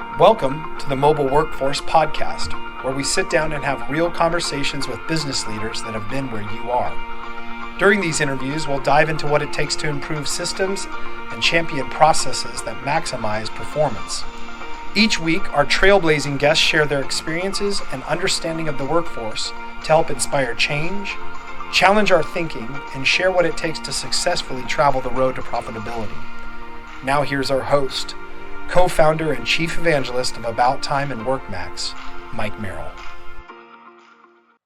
Welcome to the Mobile Workforce Podcast, where we sit down and have real conversations with business leaders that have been where you are. During these interviews, we'll dive into what it takes to improve systems and champion processes that maximize performance. Each week, our trailblazing guests share their experiences and understanding of the workforce to help inspire change, challenge our thinking, and share what it takes to successfully travel the road to profitability. Now here's our host, co-founder and chief evangelist of About Time and WorkMax, Mike Merrill.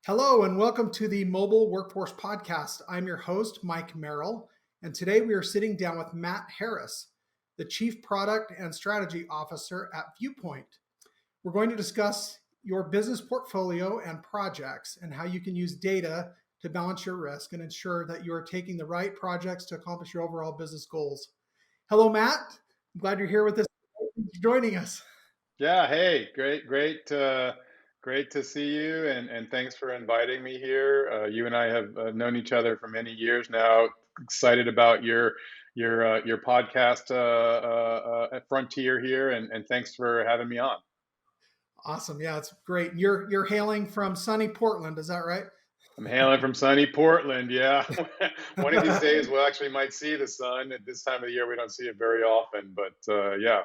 Hello and welcome to the Mobile Workforce Podcast. I'm your host, Mike Merrill, and today we are sitting down with Matt Harris, the Chief Product and Strategy Officer at Viewpoint. We're going to discuss your business portfolio and projects and how you can use data to balance your risk and ensure that you are taking the right projects to accomplish your overall business goals. Hello, Matt. I'm glad you're here with us. Thanks for joining us. Yeah, hey, great to see you, and thanks for inviting me here. You and I have known each other for many years now. Excited about your podcast at Frontier here, and thanks for having me on. Awesome, yeah, it's great. You're hailing from sunny Portland, is that right? I'm hailing from sunny Portland. Yeah, one of these days we'll actually might see the sun. At this time of the year, we don't see it very often, but yeah,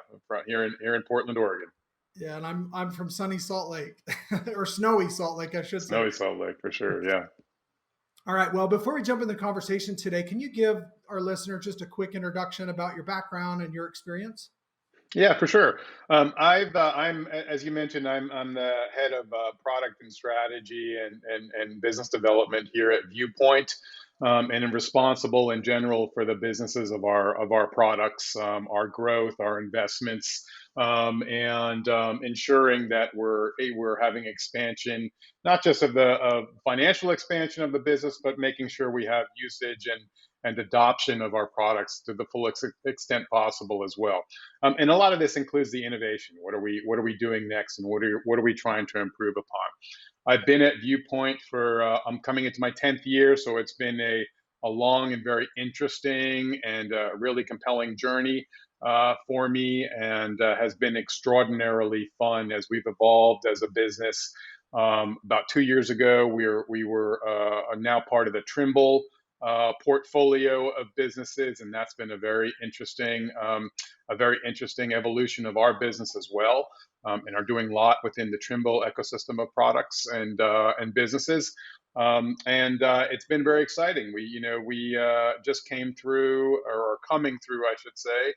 here in Portland, Oregon. Yeah, and I'm from sunny Salt Lake, or snowy Salt Lake, I should say. Snowy Salt Lake, for sure, yeah. All right, well, before we jump in the conversation today, can you give our listeners just a quick introduction about your background and your experience? Yeah, for sure. I'm, as you mentioned, I'm the head of product and strategy and business development here at Viewpoint, and I'm responsible in general for the businesses of our products, our growth, our investments, and ensuring that we're having expansion, not just of the financial expansion of the business, but making sure we have usage and adoption of our products to the full extent possible as well. And a lot of this includes the innovation. What are we doing next, and what are we trying to improve upon? I've been at Viewpoint for I'm coming into my 10th year, so it's been a long and very interesting and really compelling journey for me, and has been extraordinarily fun as we've evolved as a business. About 2 years ago, we were now part of the Trimble portfolio of businesses, and that's been a very interesting evolution of our business as well, and are doing a lot within the Trimble ecosystem of products and businesses, and it's been very exciting. We just came through, or are coming through, I should say,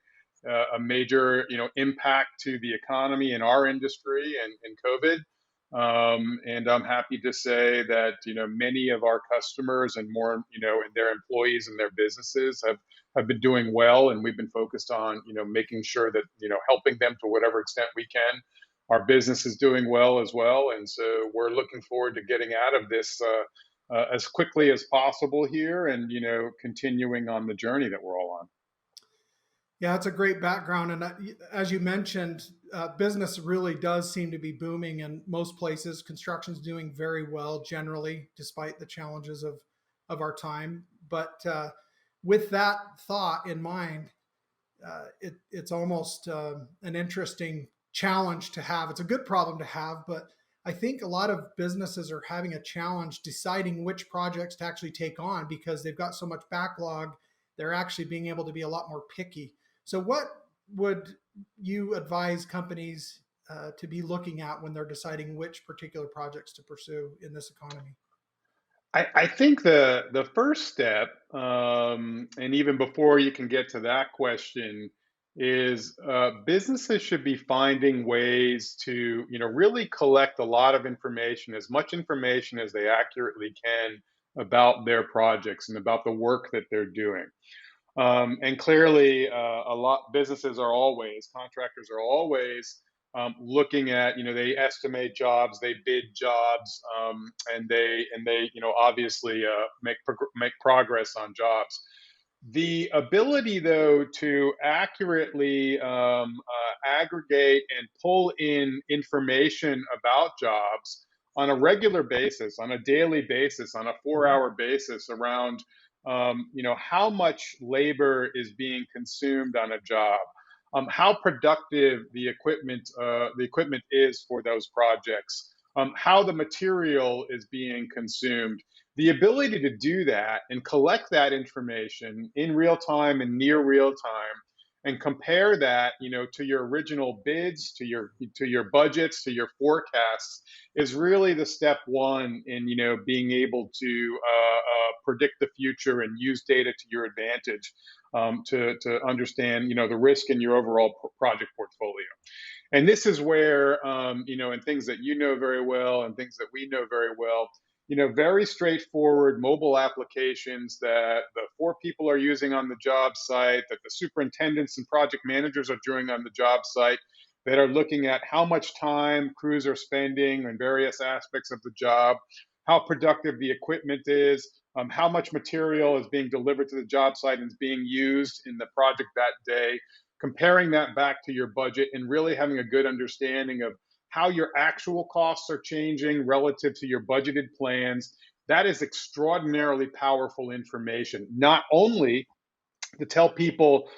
a major impact to the economy in our industry and COVID. And I'm happy to say that many of our customers and more and their employees and their businesses have been doing well, and we've been focused on making sure that helping them to whatever extent we can. Our business is doing well as well, and so we're looking forward to getting out of this as quickly as possible here, and continuing on the journey that we're all on. Yeah, it's a great background. And as you mentioned, business really does seem to be booming in most places. Construction's doing very well generally, despite the challenges of our time. But with that thought in mind, it's almost an interesting challenge to have. It's a good problem to have, but I think a lot of businesses are having a challenge deciding which projects to actually take on because they've got so much backlog. They're actually being able to be a lot more picky. So what would you advise companies to be looking at when they're deciding which particular projects to pursue in this economy? I think the first step, and even before you can get to that question, is businesses should be finding ways to really collect a lot of information, as much information as they accurately can about their projects and about the work that they're doing. And clearly, businesses are always, contractors are always looking at, they estimate jobs, they bid jobs, and they obviously make progress on jobs. The ability, though, to accurately aggregate and pull in information about jobs on a regular basis, on a daily basis, on a 4-hour basis around how much labor is being consumed on a job. how productive the equipment is for those projects, how the material is being consumed. The ability to do that and collect that information in real time and near real time, and compare that, to your original bids, to your budgets, to your forecasts, is really the step one in being able to predict the future and use data to your advantage, to understand the risk in your overall project portfolio. And this is where, and things that very well and things that we know very well, very straightforward mobile applications that the four people are using on the job site, that the superintendents and project managers are doing on the job site, that are looking at how much time crews are spending on various aspects of the job, how productive the equipment is, how much material is being delivered to the job site and is being used in the project that day, comparing that back to your budget and really having a good understanding of how your actual costs are changing relative to your budgeted plans. That is extraordinarily powerful information, not only to tell people,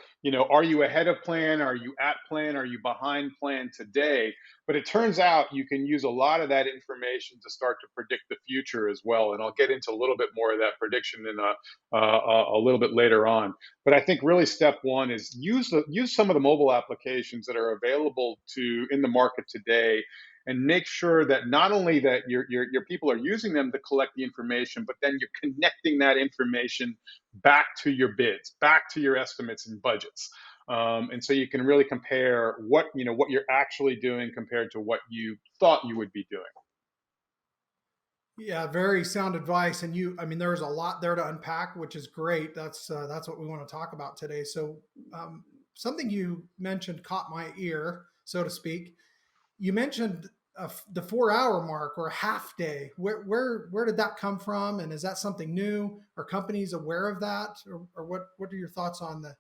are you ahead of plan? Are you at plan? Are you behind plan today? But it turns out you can use a lot of that information to start to predict the future as well. And I'll get into a little bit more of that prediction in a little bit later on. But I think really step one is use some of the mobile applications that are available in the market today, and make sure that not only that your people are using them to collect the information, but then you're connecting that information back to your bids, back to your estimates and budgets. And so you can really compare what you're actually doing compared to what you thought you would be doing. Yeah, very sound advice. And there's a lot there to unpack, which is great. That's what we want to talk about today. So, something you mentioned caught my ear, so to speak. You mentioned the 4 hour mark or a half day. Where did that come from? And is that something new? Are companies aware of that? Or what are your thoughts on the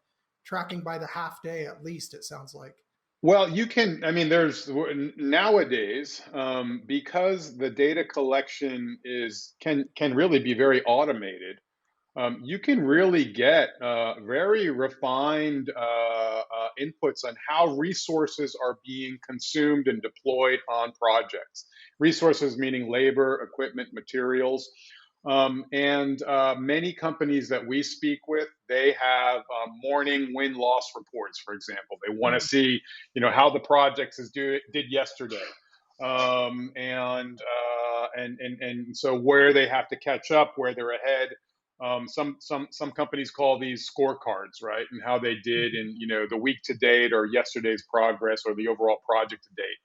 tracking by the half day, at least, it sounds like? Well, there's nowadays, because the data collection can really be very automated. You can really get very refined inputs on how resources are being consumed and deployed on projects. Resources meaning labor, equipment, materials. And many companies that we speak with, they have morning win-loss reports, for example. They want to see, how the projects did yesterday, and so where they have to catch up, where they're ahead. Some companies call these scorecards, right? And how they did in the week to date, or yesterday's progress, or the overall project to date.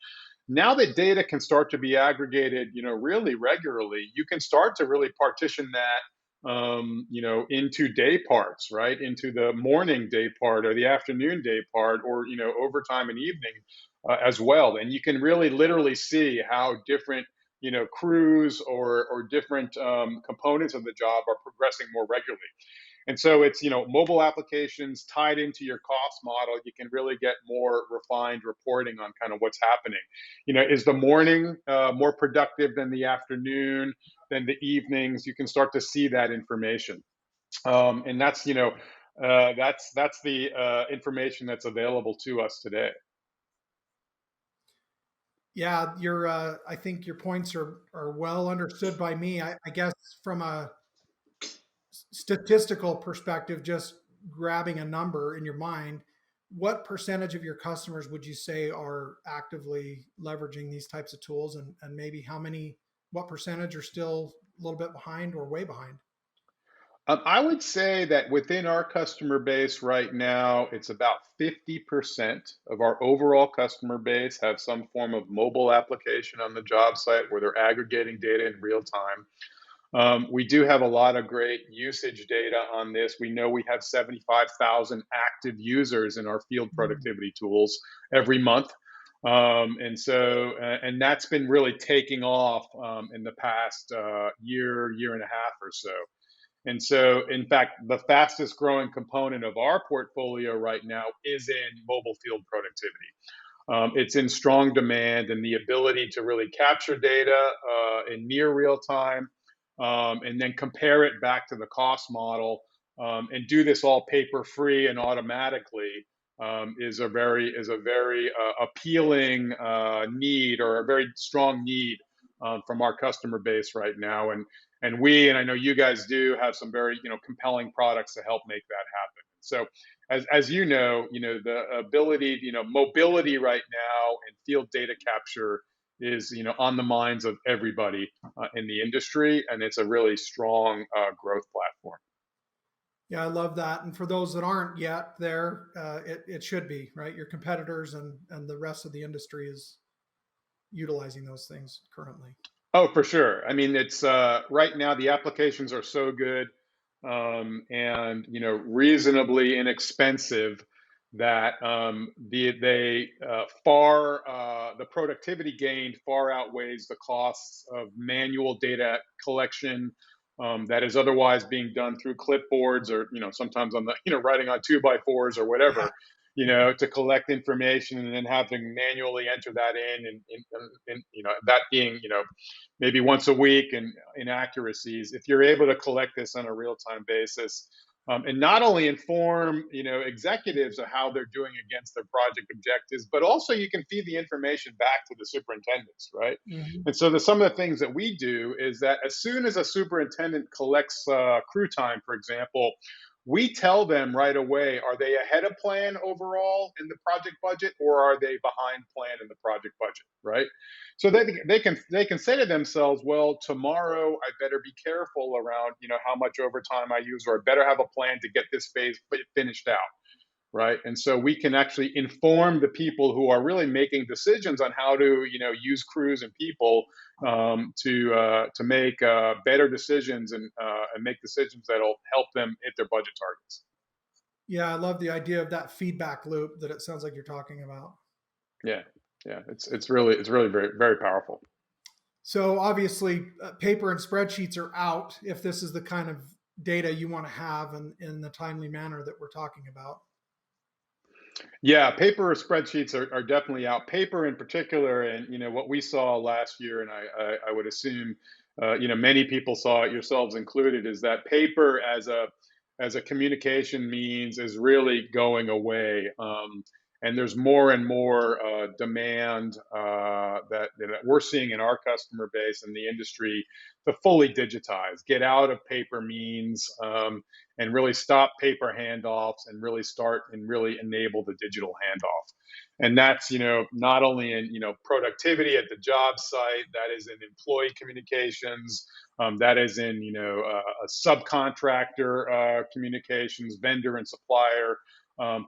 Now that data can start to be aggregated, really regularly, you can start to really partition that, into day parts, right? Into the morning day part or the afternoon day part, or overtime and evening as well. And you can really literally see how different crews or different components of the job are progressing more regularly. And so it's, mobile applications tied into your cost model. You can really get more refined reporting on kind of what's happening. Is the morning more productive than the afternoon, than the evenings? You can start to see that information. And that's the information that's available to us today. Yeah, I think your points are well understood by me. I guess from a statistical perspective, just grabbing a number in your mind, what percentage of your customers would you say are actively leveraging these types of tools, and maybe what percentage are still a little bit behind or way behind? I would say that within our customer base right now, it's about 50% of our overall customer base have some form of mobile application on the job site where they're aggregating data in real time. We do have a lot of great usage data on this. We know we have 75,000 active users in our field Mm. productivity tools every month. And that's been really taking off in the past year and a half or so. And so, in fact, the fastest growing component of our portfolio right now is in mobile field productivity. It's in strong demand, and the ability to really capture data in near real time, and then compare it back to the cost model, and do this all paper free and automatically, is a very appealing need, or a very strong need from our customer base right now. And I know you guys do have some very compelling products to help make that happen. So as the ability, mobility right now and field data capture is on the minds of everybody in the industry, and it's a really strong growth platform. Yeah, I love that. And for those that aren't yet there, it should be, right? Your competitors and the rest of the industry is utilizing those things currently. Oh, for sure. I mean, it's right now the applications are so good, and reasonably inexpensive, that the productivity gained far outweighs the costs of manual data collection that is otherwise being done through clipboards, or sometimes on the writing on 2x4s or Yeah. whatever, to collect information and then having manually enter that in, and that being maybe once a week, and inaccuracies. If you're able to collect this on a real-time basis, and not only inform executives of how they're doing against their project objectives, but also you can feed the information back to the superintendents, right? Hmm. And so some of the things that we do is that as soon as a superintendent collects crew time, for example, we tell them right away, are they ahead of plan overall in the project budget, or are they behind plan in the project budget, right? So they can say to themselves, well, tomorrow I better be careful around how much overtime I use, or I better have a plan to get this phase finished out, right? And so we can actually inform the people who are really making decisions on how to use crews and people to make better decisions, and make decisions that'll help them hit their budget targets. Yeah, I love the idea of that feedback loop that it sounds like you're talking about. Yeah, yeah, it's really very very powerful. So obviously, paper and spreadsheets are out if this is the kind of data you want to have in the timely manner that we're talking about. Yeah, paper spreadsheets are definitely out. Paper in particular, and what we saw last year, and I would assume many people saw it, yourselves included, is that paper as a communication means is really going away. And there's more and more demand that we're seeing in our customer base and the industry to fully digitize, get out of paper means, and really stop paper handoffs, and really start and really enable the digital handoff. And that's not only in productivity at the job site, that is in employee communications, that is in a subcontractor communications, vendor and supplier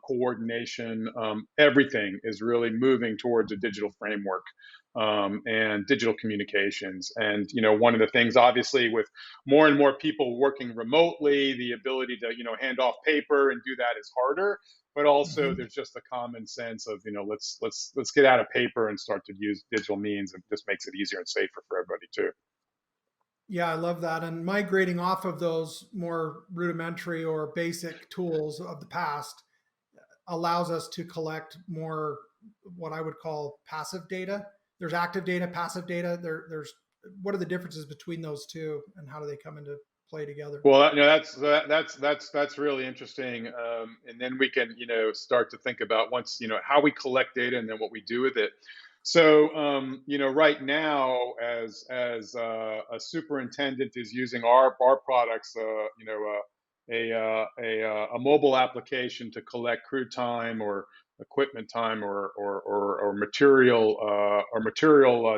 coordination. Everything is really moving towards a digital framework, and digital communications. And one of the things, obviously, with more and more people working remotely, the ability to hand off paper and do that is harder. But also, Mhm. there's just a common sense of let's get out of paper and start to use digital means, and just makes it easier and safer for everybody too. Yeah, I love that. And migrating off of those more rudimentary or basic tools of the past allows us to collect more what I would call passive data. There's active data, passive data. There's what are the differences between those two, and how do they come into play together? Well, that's really interesting, and then we can start to think about, once how we collect data, and then what we do with it. So right now, as a superintendent is using our products, a mobile application to collect crew time, or equipment time, or material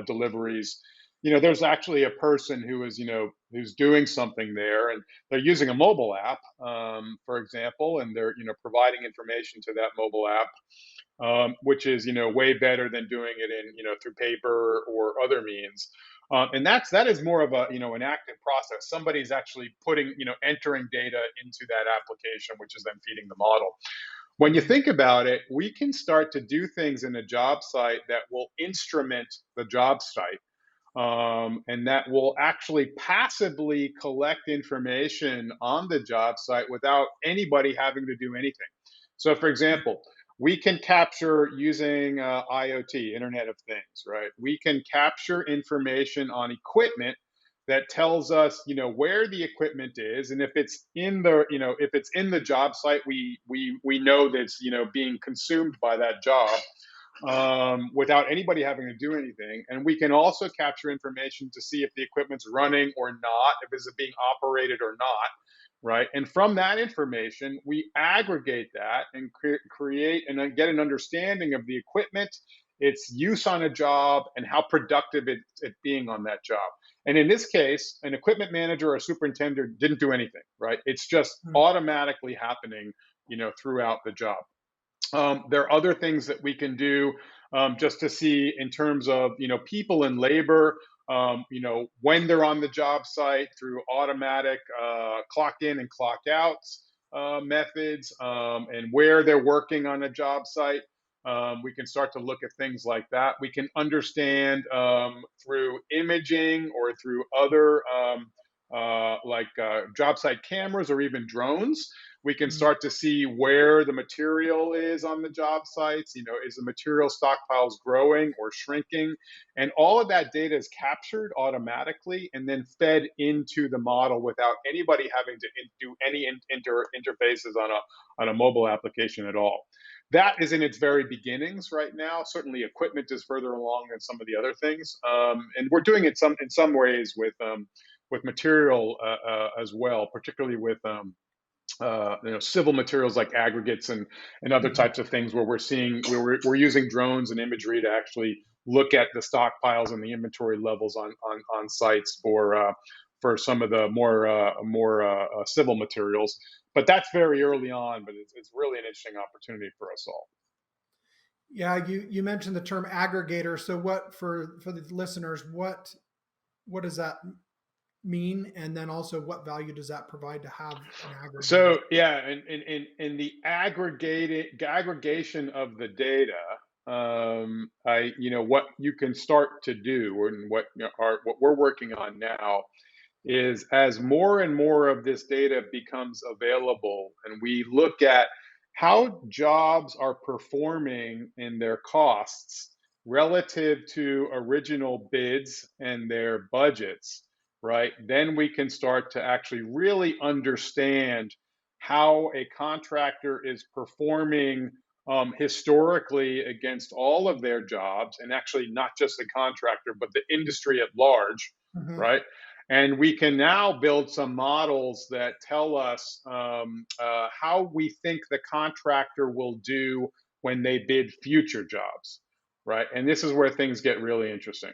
deliveries. There's actually a person who's doing something there, and they're using a mobile app, for example, and they're providing information to that mobile app, which is way better than doing it in through paper or other means. And that is more of a an active process. Somebody's actually putting entering data into that application, which is then feeding the model. When you think about it, we can start to do things in a job site that will instrument the job site, and that will actually passively collect information on the job site without anybody having to do anything. So, for example, we can capture using IoT, Internet of Things, right? We can capture information on equipment that tells us, where the equipment is, and if it's in the, if it's in the job site, we know that it's, being consumed by that job, without anybody having to do anything. And we can also capture information to see if the equipment's running or not, if it's being operated or not, right? And from that information, we aggregate that and create and then get an understanding of the equipment, its use on a job, and how productive it being on that job. And in this case, an equipment manager or superintendent didn't do anything, right? It's just automatically happening, throughout the job. There are other things that we can do, just to see in terms of, people and labor, when they're on the job site through automatic clock in and clock outs methods, and where they're working on a job site. We can start to look at things like that. We can understand, through imaging or through other, job site cameras or even drones. We can start to see where the material is on the job sites. Is the material stockpiles growing or shrinking? And all of that data is captured automatically and then fed into the model without anybody having to do any interfaces on a mobile application at all. That is in its very beginnings right now. Certainly, equipment is further along than some of the other things, and we're doing it in some ways with material as well, particularly with civil materials like aggregates and other types of things, where we're using drones and imagery to actually look at the stockpiles and the inventory levels on sites for some of the more civil materials. But that's very early on, but it's really an interesting opportunity for us all. Yeah, you mentioned the term aggregator. So what for the listeners, what does that mean, and then also what value does that provide to have an aggregator? So yeah, in the aggregation of the data, what you can start to do, and what we're working on now, is as more and more of this data becomes available, and we look at how jobs are performing in their costs relative to original bids and their budgets, right? Then we can start to actually really understand how a contractor is performing, historically, against all of their jobs, and actually not just the contractor, but the industry at large, Mm-hmm. right? And we can now build some models that tell us, how we think the contractor will do when they bid future jobs, right? And this is where things get really interesting.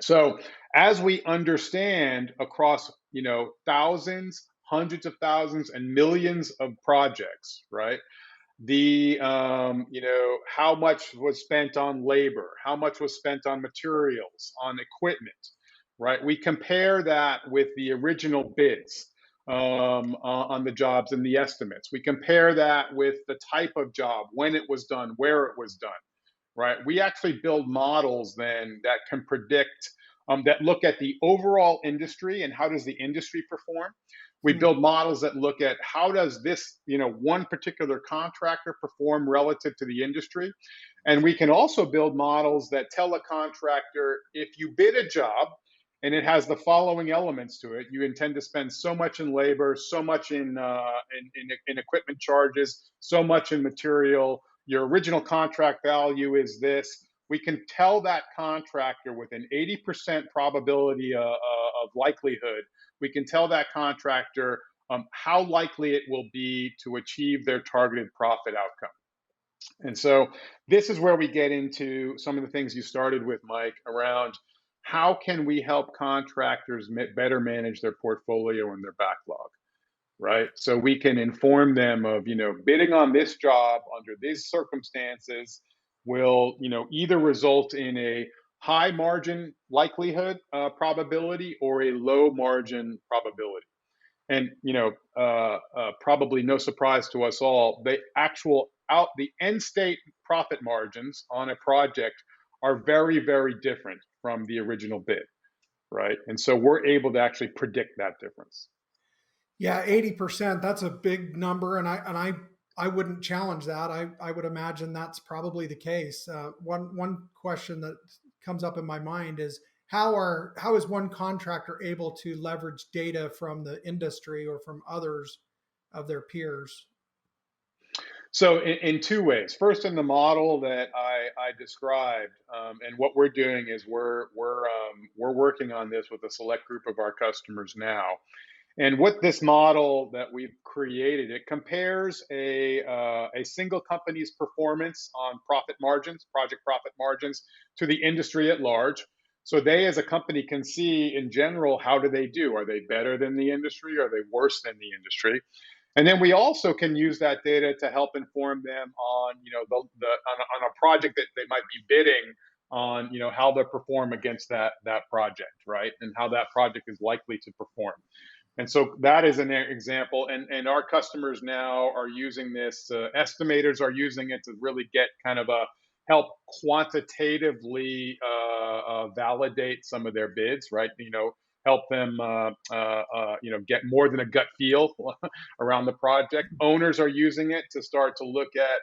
So as we understand across, thousands, hundreds of thousands, and millions of projects, right? The how much was spent on labor, how much was spent on materials, on equipment, right? We compare that with the original bids, on the jobs and the estimates. We compare that with the type of job, when it was done, where it was done, right? We actually build models then that can predict, that look at the overall industry and how does the industry perform. We build models that look at how does this, one particular contractor perform relative to the industry. And we can also build models that tell a contractor, if you bid a job and it has the following elements to it, you intend to spend so much in labor, so much in equipment charges, so much in material, your original contract value is this. We can tell that contractor with an 80% probability of likelihood, we can tell that contractor, how likely it will be to achieve their targeted profit outcome. And so this is where we get into some of the things you started with, Mike, around how can we help contractors better manage their portfolio and their backlog, right? So we can inform them of, bidding on this job under these circumstances will, either result in a high margin likelihood probability or a low margin probability. And probably no surprise to us all, the end state profit margins on a project are very, very different from the original bid, right? And so we're able to actually predict that difference. Yeah, 80%, that's a big number, and I wouldn't challenge that. I would imagine that's probably the case. One question that comes up in my mind is, how is one contractor able to leverage data from the industry or from others of their peers? So in two ways. First, in the model that I described, and what we're doing is we're working on this with a select group of our customers now. And what this model that we've created, it compares a single company's performance on profit margins, project profit margins, to the industry at large. So they, as a company, can see in general how do they do? Are they better than the industry? Are they worse than the industry? And then we also can use that data to help inform them on, on a project that they might be bidding on, how they perform against that project, right? And how that project is likely to perform. And so that is an example. And our customers now are using this. Estimators are using it to really get kind of a help quantitatively validate some of their bids, right? Help them, get more than a gut feel around the project. Owners are using it to start to look at,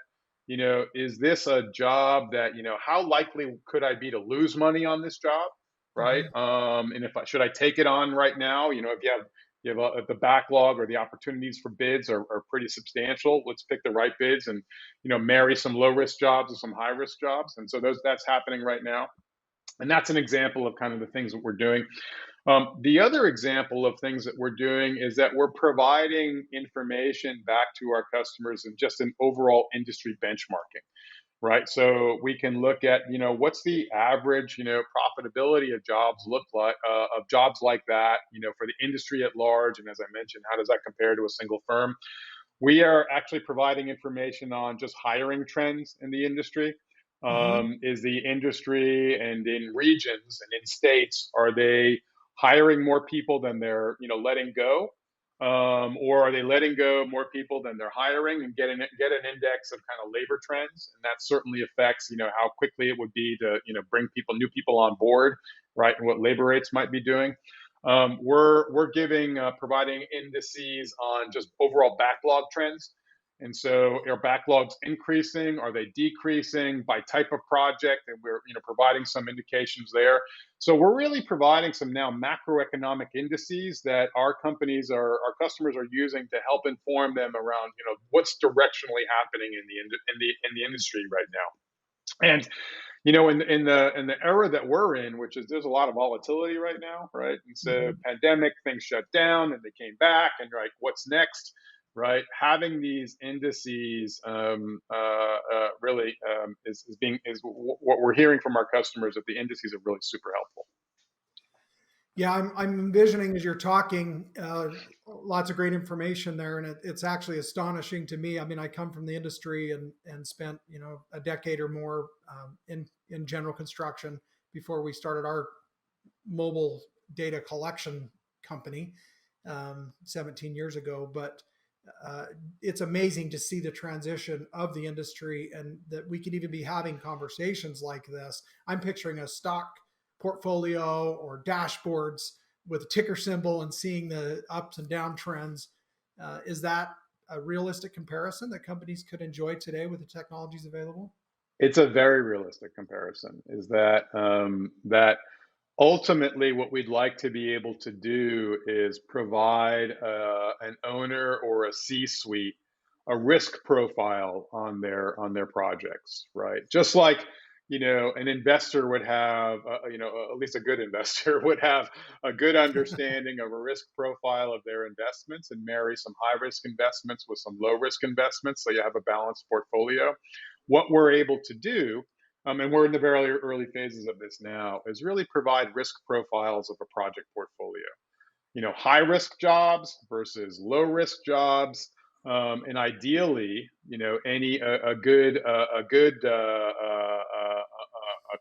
is this a job that, how likely could I be to lose money on this job, right? Mhm. And should I take it on right now? If the backlog or the opportunities for bids are pretty substantial. Let's pick the right bids and marry some low risk jobs with some high risk jobs. And so that's happening right now. And that's an example of kind of the things that we're doing. The other example of things that we're doing is that we're providing information back to our customers in just an overall industry benchmarking, right? So we can look at, what's the average, profitability of jobs look like, of jobs like that, for the industry at large. And as I mentioned, how does that compare to a single firm? We are actually providing information on just hiring trends in the industry. Mhm. Is the industry and in regions and in states, are they hiring more people than they're letting go, or are they letting go more people than they're hiring, and get an index of kind of labor trends, and that certainly affects how quickly it would be to bring new people on board, right, and what labor rates might be doing. We're providing indices on just overall backlog trends. And so are backlogs increasing? Are they decreasing by type of project? And we're providing some indications there. So we're really providing some now macroeconomic indices that our customers are using to help inform them around what's directionally happening in the industry right now. And in the era that we're in, which is there's a lot of volatility right now, right? And so Mhm. pandemic, things shut down and they came back, and right, what's next, right? Having these indices really what we're hearing from our customers, that the indices are really super helpful. Yeah, I'm envisioning as you're talking, lots of great information there, and it's actually astonishing to me. I mean, I come from the industry and spent a decade or more in general construction before we started our mobile data collection company 17 years ago. But it's amazing to see the transition of the industry, and that we could even be having conversations like this. I'm picturing a stock portfolio or dashboards with a ticker symbol and seeing the ups and down trends. Is that a realistic comparison that companies could enjoy today with the technologies available? It's a very realistic comparison. Is that ultimately, what we'd like to be able to do is provide an owner or a C-suite a risk profile on their projects, right? Just like an investor would have, at least a good investor would have a good understanding of a risk profile of their investments, and marry some high risk investments with some low risk investments, so you have a balanced portfolio. What we're able to do, and we're in the very early phases of this now, is really provide risk profiles of a project portfolio. High risk jobs versus low risk jobs, and ideally, any a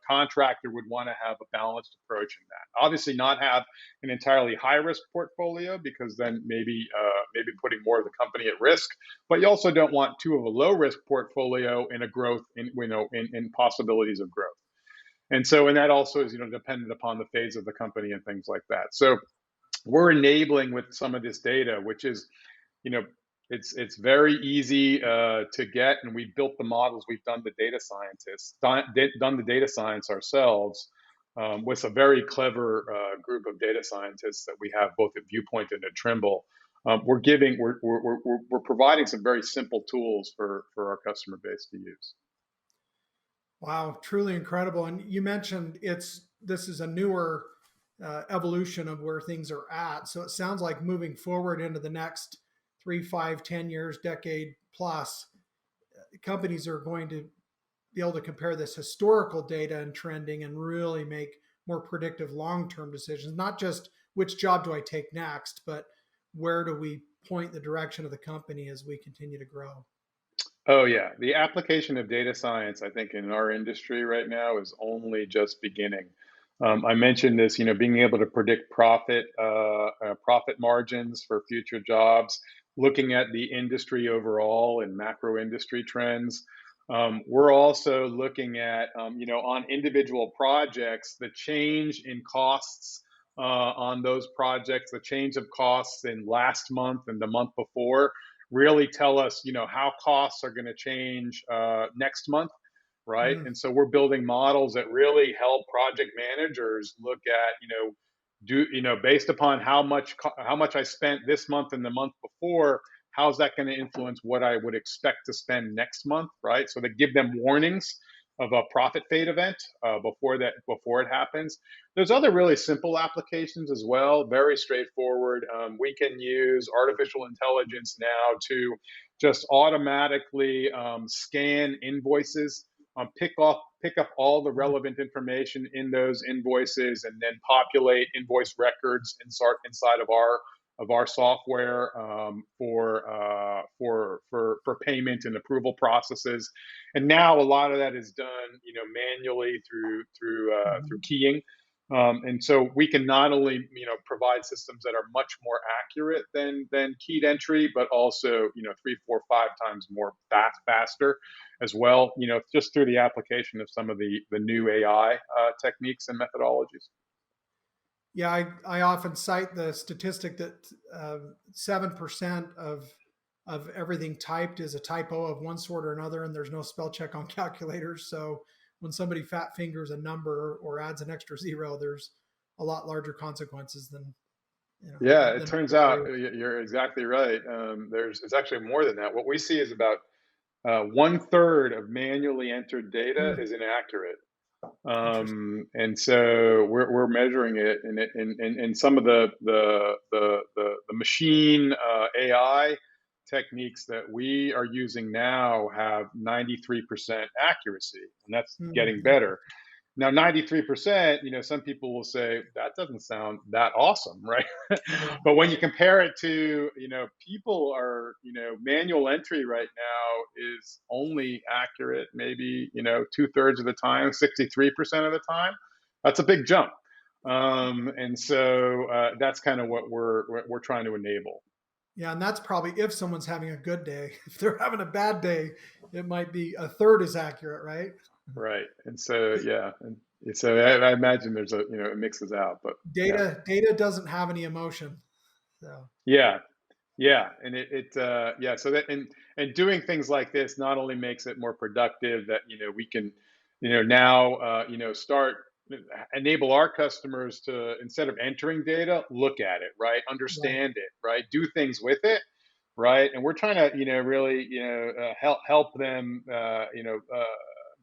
contractor would want to have a balanced approach in that. Obviously, not have an entirely high risk portfolio, because then maybe putting more of the company at risk. But you also don't want too of a low risk portfolio in a growth in possibilities of growth. And that also is dependent upon the phase of the company and things like that. So we're enabling with some of this data, which is, you know, it's very easy to get, and we built the models. We've done the data scientists, done the data science ourselves, with a very clever group of data scientists that we have both at Viewpoint and at Trimble. We're providing some very simple tools for our customer base to use. Wow, truly incredible. And you mentioned this is a newer evolution of where things are at. So it sounds like moving forward into the next 3, 5, 10 years, decade plus, companies are going to be able to compare this historical data and trending and really make more predictive long-term decisions, not just which job do I take next, but where do we point the direction of the company as we continue to grow? Oh yeah, the application of data science, I think, in our industry right now is only just beginning. I mentioned this, being able to predict profit margins for future jobs, looking at the industry overall and macro industry trends. We're also looking at, on individual projects, the change in costs on those projects, the change of costs in last month and the month before really tell us, how costs are going to change next month, right? Mm, And so we're building models that really help project managers look at, based upon how much I spent this month and the month before, how's that going to influence what I would expect to spend next month, right? So they give them warnings of a profit fade event before it happens. There's other really simple applications as well, very straightforward. We can use artificial intelligence now to just automatically scan invoices, pick up all the mm, relevant information in those invoices, and then populate invoice records inside of our software for payment and approval processes. And now a lot of that is done, manually through mhm. keying. And so we can not only, provide systems that are much more accurate than keyed entry, but also, 3, 4, 5 times more faster as well, just through the application of some of the new AI techniques and methodologies. Yeah, I often cite the statistic that 7% of everything typed is a typo of one sort or another, and there's no spell check on calculators. So when somebody fat fingers a number or adds an extra zero, there's a lot larger consequences than Yeah, it than turns we agree out with. you're exactly right. It's actually more than that. What we see is about 1/3 of manually entered data Hmm, is inaccurate. interesting. And so we're measuring it, and some of the machine AI techniques that we are using now have 93% accuracy, and that's Hmm, getting better. Now, 93%, some people will say that doesn't sound that awesome, right? yeah, But when you compare it to, people are, manual entry right now is only accurate maybe, 2/3 of the time, 63% of the time. That's a big jump. And so that's kind of what we're trying to enable. yeah, and that's probably if someone's having a good day. If they're having a bad day, it might be a third as accurate, right? Right. And so, yeah. And so I imagine there's it mixes out, but yeah. Data doesn't have any emotion. So Yeah. Yeah, and yeah, so that and doing things like this not only makes it more productive that we can now start enable our customers to, instead of entering data, look at it, right, right. understand it, right, do things with it, right, and we're trying to really help them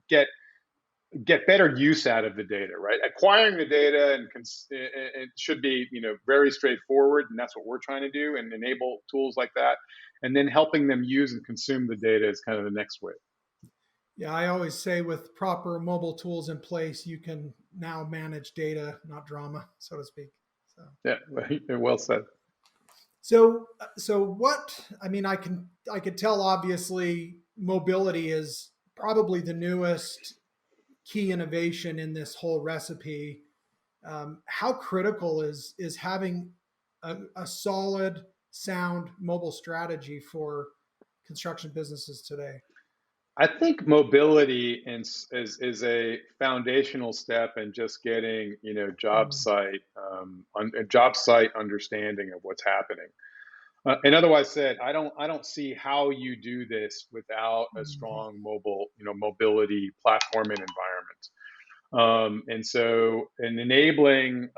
get better use out of the data, right? Acquiring the data it should be, very straightforward, and that's what we're trying to do, and enable tools like that. And then helping them use and consume the data is kind of the next way. Yeah, I always say with proper mobile tools in place, you can now manage data, not drama, so to speak. So, Yeah, well said. so what? I mean, I could tell obviously mobility is probably the newest key innovation in this whole recipe. How critical is having a solid, sound mobile strategy for construction businesses today? I think mobility is a foundational step in just getting Mm, job site understanding of what's happening. And otherwise said, I don't see how you do this without a mhm. strong mobility platform and environment. And enabling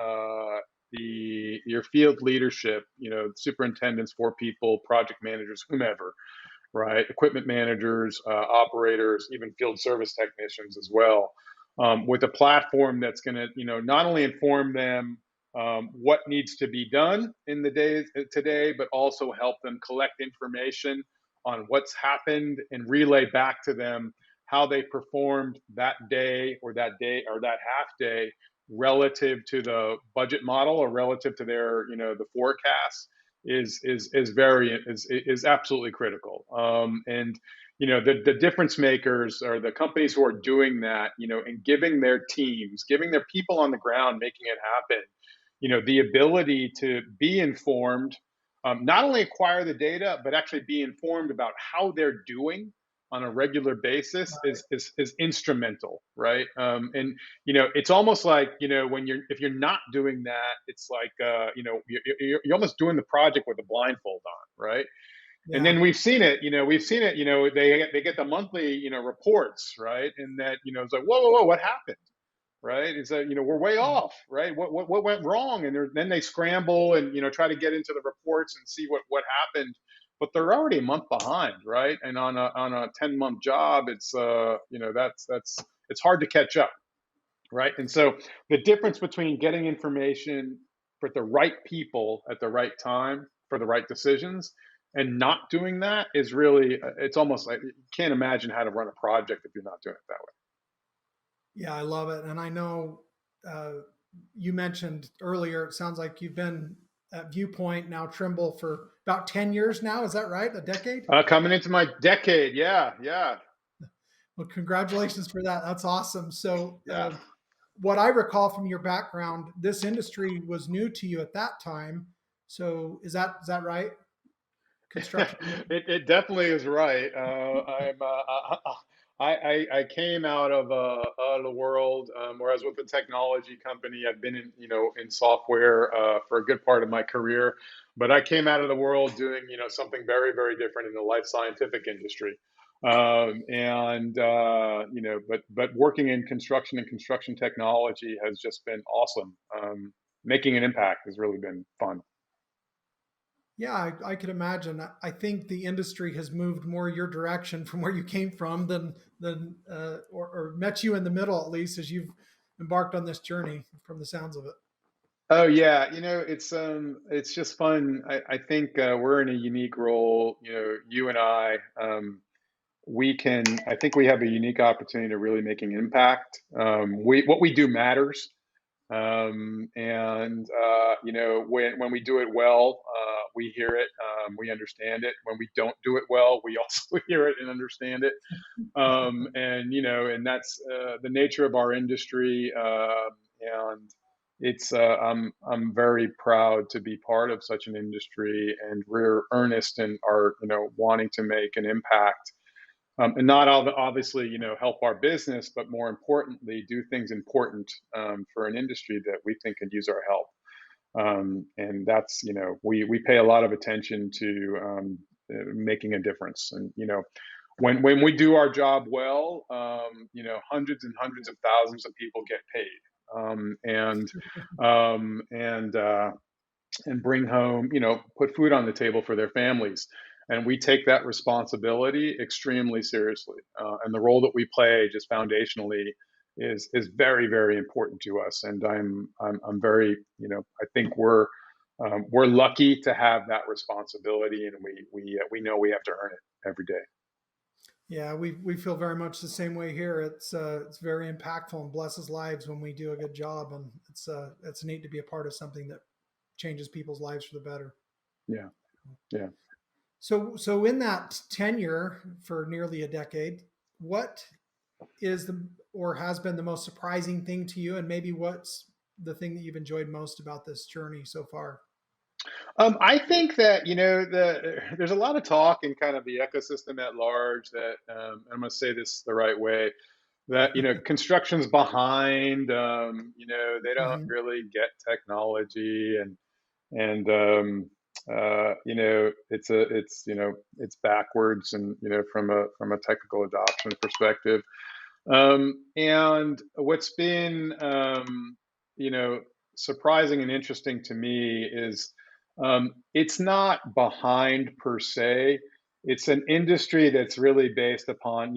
your field leadership, superintendents, for people, project managers, whomever, right? Equipment managers, operators, even field service technicians as well, with a platform that's going to, not only inform them what needs to be done in the days today, but also help them collect information on what's happened and relay back to them how they performed that day or that half day relative to the budget model or relative to their, the forecast is absolutely critical. And the difference makers are the companies who are doing that, and giving their teams, giving their people on the ground, making it happen, the ability to be informed, not only acquire the data, but actually be informed about how they're doing on a regular basis is instrumental, right? And it's almost like, when if you're not doing that, it's like you're almost doing the project with a blindfold on, right? And Yeah. then we've seen it. They get the monthly reports, right? And that it's like, whoa, what happened? Right? It's that we're way off, right? What went wrong? And then they scramble and try to get into the reports and see what happened, but they're already a month behind, right? And on a 10-month job, it's that's it's hard to catch up, right? And so the difference between getting information for the right people at the right time for the right decisions and not doing that is really, it's almost like you can't imagine how to run a project if you're not doing it that way. Yeah, I love it. And I know uh, you mentioned earlier, it sounds like you've been at Viewpoint, now Trimble, for about 10 years now. Is that right? A decade? Coming into my decade, yeah. Well, congratulations for that. That's awesome. So, Yeah. what I recall from your background, this industry was new to you at that time. So, is that right? Construction industry? It definitely is right. I came out of the world where I was with a technology company. I've been in software for a good part of my career, but I came out of the world doing something very, very different in the life scientific industry. And but working in construction and construction technology has just been awesome. Making an impact has really been fun. Yeah, I could imagine. I think the industry has moved more your direction from where you came from than or met you in the middle, at least, as you've embarked on this journey from the sounds of it. Oh yeah, it's just fun. I think we're in a unique role. You and we can. I think we have a unique opportunity to really make an impact. What we do matters, and when we do it well, we hear it, we understand it. When we don't do it well, we also hear it and understand it. And that's the nature of our industry. And it's I'm very proud to be part of such an industry, and we're earnest in our wanting to make an impact, and not obviously help our business, but more importantly do things important for an industry that we think could use our help. And that's we pay a lot of attention to making a difference. And when we do our job well, hundreds and hundreds of thousands of people get paid, um, and um, and uh, and bring home, put food on the table for their families. And we take that responsibility extremely seriously. And the role that we play, just foundationally, is very, very important to us. And I'm very, I think we're lucky to have that responsibility, and we know we have to earn it every day. Yeah, we feel very much the same way here. It's very impactful and blesses lives when we do a good job, and it's neat to be a part of something that changes people's lives for the better. Yeah, yeah. So in that tenure for nearly a decade, what is the or has been the most surprising thing to you, and maybe what's the thing that you've enjoyed most about this journey so far? I think that there's a lot of talk in kind of the ecosystem at large that I'm going to say this the right way, that construction's behind. They don't Hmm. really get technology, and it's backwards, and from a technical adoption perspective. And what's been, you know, surprising and interesting to me is it's not behind per se. It's an industry that's really based upon,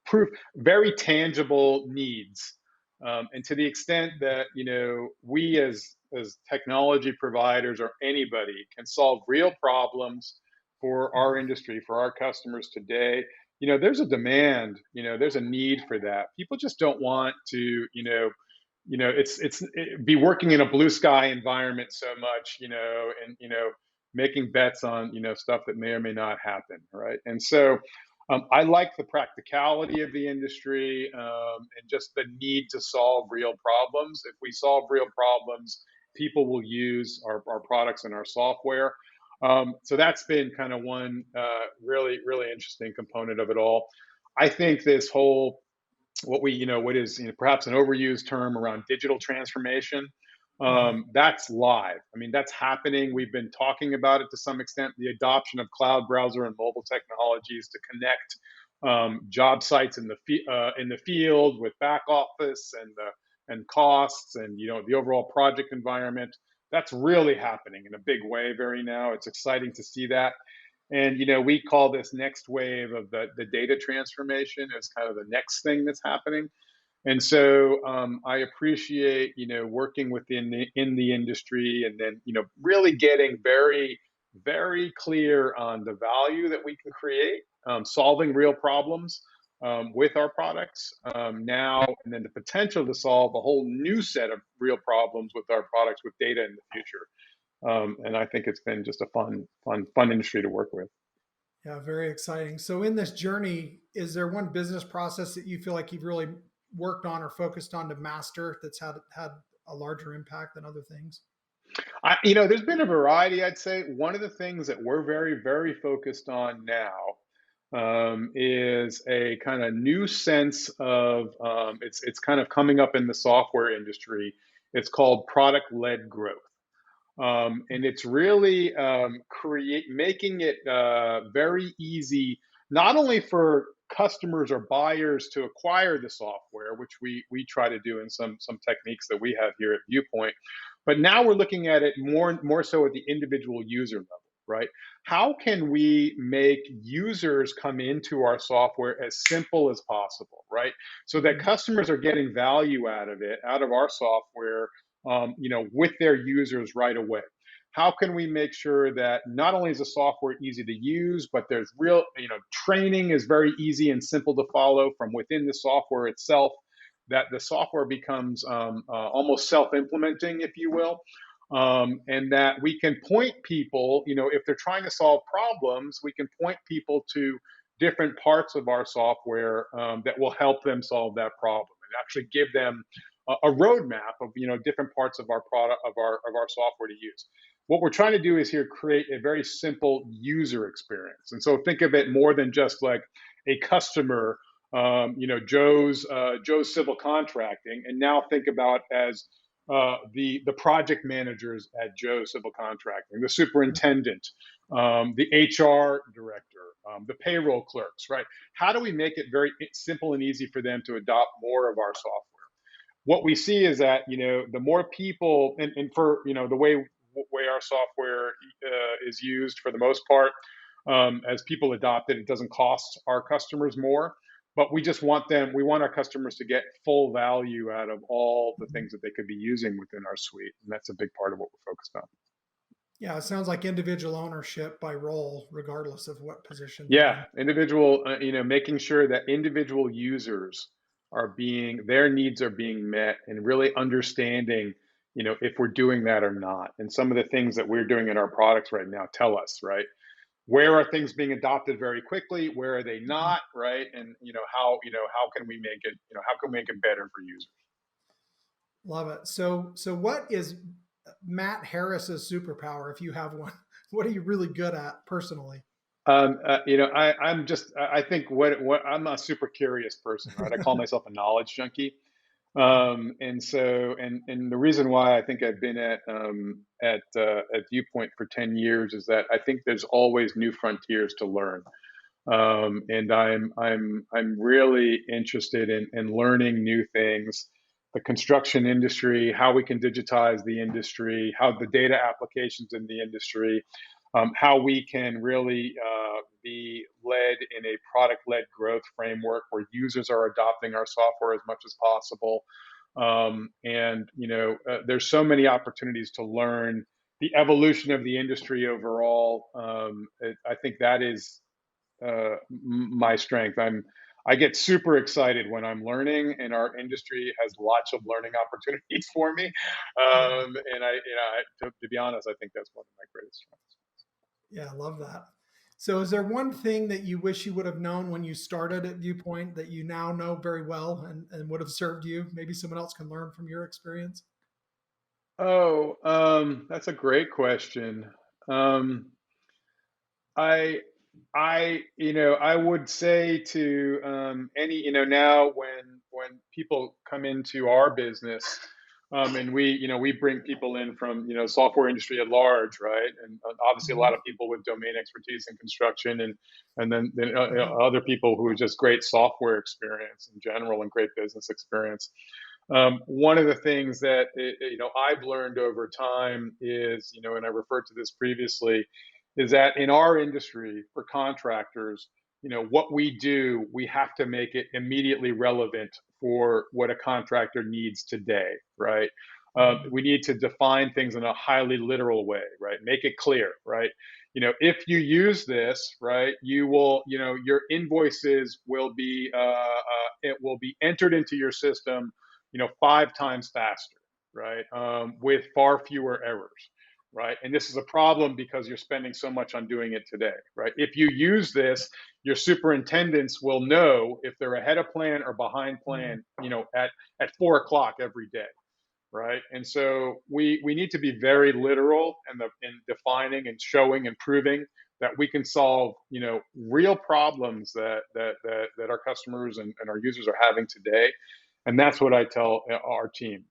proof, very tangible needs. And to the extent that, we as technology providers or anybody can solve real problems for our Mhm. industry, for our customers today, there's a demand, there's a need for that. People just don't want to, be working in a blue sky environment so much, and making bets on stuff that may or may not happen, right? And so I like the practicality of the industry, and just the need to solve real problems. If we solve real problems, people will use our products and our software. So that's been kind of one really, really interesting component of it all. I think this whole what is perhaps an overused term around digital transformation, Mhm. that's live. I mean, that's happening. We've been talking about it to some extent. The adoption of cloud browser and mobile technologies to connect job sites in the field with back office and costs and the overall project environment. That's really happening in a big way very now. It's exciting to see that. And we call this next wave of the data transformation as kind of the next thing that's happening. And so I appreciate working in the industry, and then really getting very, very clear on the value that we can create, solving real problems with our products now, and then the potential to solve a whole new set of real problems with our products with data in the future. And I think it's been just a fun industry to work with. Yeah, very exciting. So, in this journey, is there one business process that you feel like you've really worked on or focused on to master that's had a larger impact than other things? There's been a variety, I'd say. One of the things that we're very, very focused on now is a kind of new sense of it's kind of coming up in the software industry. It's called product-led growth. And it's really create making it very easy, not only for customers or buyers to acquire the software, which we try to do in some techniques that we have here at Viewpoint, but now we're looking at it more so at the individual user level, right? How can we make users come into our software as simple as possible, right? So that Mhm. customers are getting value out of it, out of our software, with their users right away. How can we make sure that not only is the software easy to use, but there's real, training is very easy and simple to follow from within the software itself, that the software becomes almost self-implementing, if you will, and that we can point people, if they're trying to solve problems, we can point people to different parts of our software that will help them solve that problem and actually give them a roadmap of different parts of our product of our software to use. What we're trying to do is here create a very simple user experience, and so think of it more than just like a customer, Joe's civil contracting, and now think about as the project managers at Joe's civil contracting, the superintendent, the HR director, the payroll clerks, right? How do we make it very simple and easy for them to adopt more of our software? What we see is that the more people, and for the way our software is used for the most part, as people adopt it, it doesn't cost our customers more, but we want our customers to get full value out of all the things that they could be using within our suite, and that's a big part of what we're focused on. Yeah, it sounds like individual ownership by role, regardless of what position they're Yeah, in. individual, making sure that individual users their needs are being met, and really understanding, if we're doing that or not. And some of the things that we're doing in our products right now tell us, right? Where are things being adopted very quickly? Where are they Mhm. not, right? And how can we make it, how can we make it better for users? Love it. So what is Matt Harris's superpower, if you have one? What are you really good at personally? I think what I'm a super curious person, right? I call myself a knowledge junkie. And the reason why I think I've been at Viewpoint for 10 years is that I think there's always new frontiers to learn. And I'm really interested in learning new things, the construction industry, how we can digitize the industry, how the data applications in the industry, how we can really be led in a product-led growth framework where users are adopting our software as much as possible. And there's so many opportunities to learn the evolution of the industry overall. I think that is my strength. I get super excited when I'm learning, and our industry has lots of learning opportunities for me. Yeah. And to be honest, I think that's one of my greatest strengths. Yeah, I love that. So, is there one thing that you wish you would have known when you started at Viewpoint that you now know very well and would have served you? Maybe someone else can learn from your experience. Oh, that's a great question. Um, I, I would say to any, now when people come into our business, and we bring people in from, software industry at large, right? And obviously a lot Mhm. of people with domain expertise in construction, and then Mhm. other people who are just great software experience in general and great business experience. One of the things that I've learned over time is, and I referred to this previously, is that in our industry for contractors, what we do, we have to make it immediately relevant for what a contractor needs today, right? Mhm. We need to define things in a highly literal way, right? Make it clear, right? If you use this, right, you will, your invoices will be, it will be entered into your system, 5 times faster, right? With far fewer errors, right? And this is a problem because you're spending so much on doing it today, right? If you use this, your superintendents will know if they're ahead of plan or behind Mhm. plan, at 4 o'clock every day, right? And so we need to be very literal in defining and showing and proving that we can solve, real problems that our customers and our users are having today. And that's what I tell our team.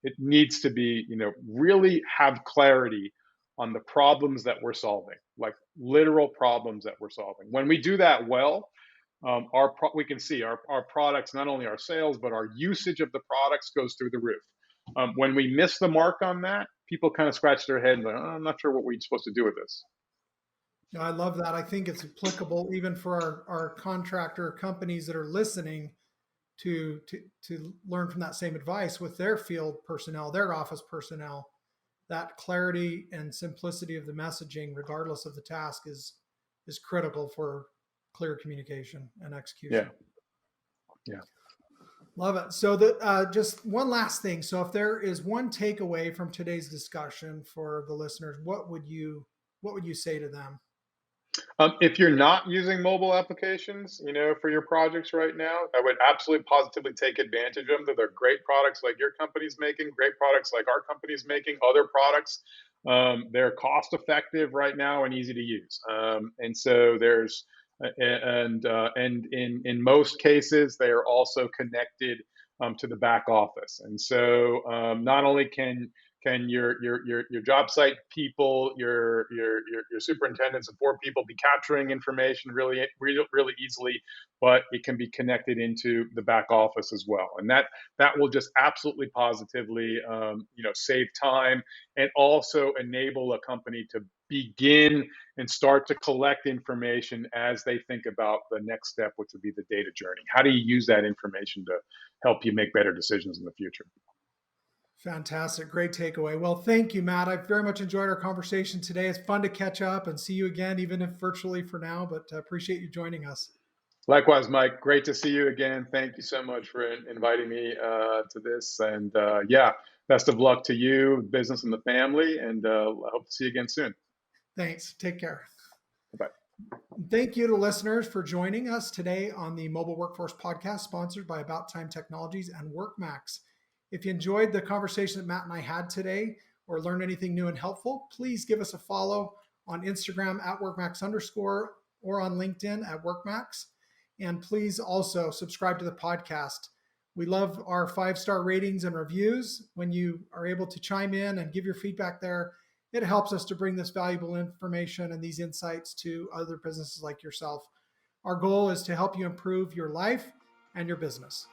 It needs to be, really have clarity on the problems that we're solving, like literal problems that we're solving. When we do that well, we can see our products, not only our sales, but our usage of the products goes through the roof. When we miss the mark on that, people kind of scratch their head and like, oh, I'm not sure what we're supposed to do with this. No, I love that. I think it's applicable even for our contractor companies that are listening to learn from that same advice with their field personnel, their office personnel. That clarity and simplicity of the messaging, regardless of the task, is critical for clear communication and Yeah, execution. yeah. Love it. So the just one last thing. So if there is one takeaway from today's discussion for the listeners, what would you say to them? If you're not using mobile applications, for your projects right now, I would absolutely positively take advantage of them. They're great products like your company's making, great products like our company's making, other products. They're cost effective right now and easy to use. And so there's and in most cases they are also connected to the back office. And so not only can your job site people, your superintendents and board people be capturing information really easily, but it can be connected into the back office as well, and that will just absolutely positively save time and also enable a company to begin and start to collect information as they think about the next step, which would be the data journey. How do you use that information to help you make better decisions in the future? Fantastic. Great takeaway. Well, thank you, Matt. I very much enjoyed our conversation today. It's fun to catch up and see you again, even if virtually for now, but appreciate you joining us. Likewise, Mike. Great to see you again. Thank you so much for inviting me to this. And yeah, best of luck to you, business, and the family. And I hope to see you again soon. Thanks. Take care. Bye. Thank you to listeners for joining us today on the Mobile Workforce Podcast, sponsored by About Time Technologies and WorkMax. If you enjoyed the conversation that Matt and I had today or learned anything new and helpful, please give us a follow on Instagram at WorkMax _ or on LinkedIn at WorkMax. And please also subscribe to the podcast. We love our 5-star ratings and reviews. When you are able to chime in and give your feedback there, it helps us to bring this valuable information and these insights to other businesses like yourself Our goal is to help you improve your life and your business.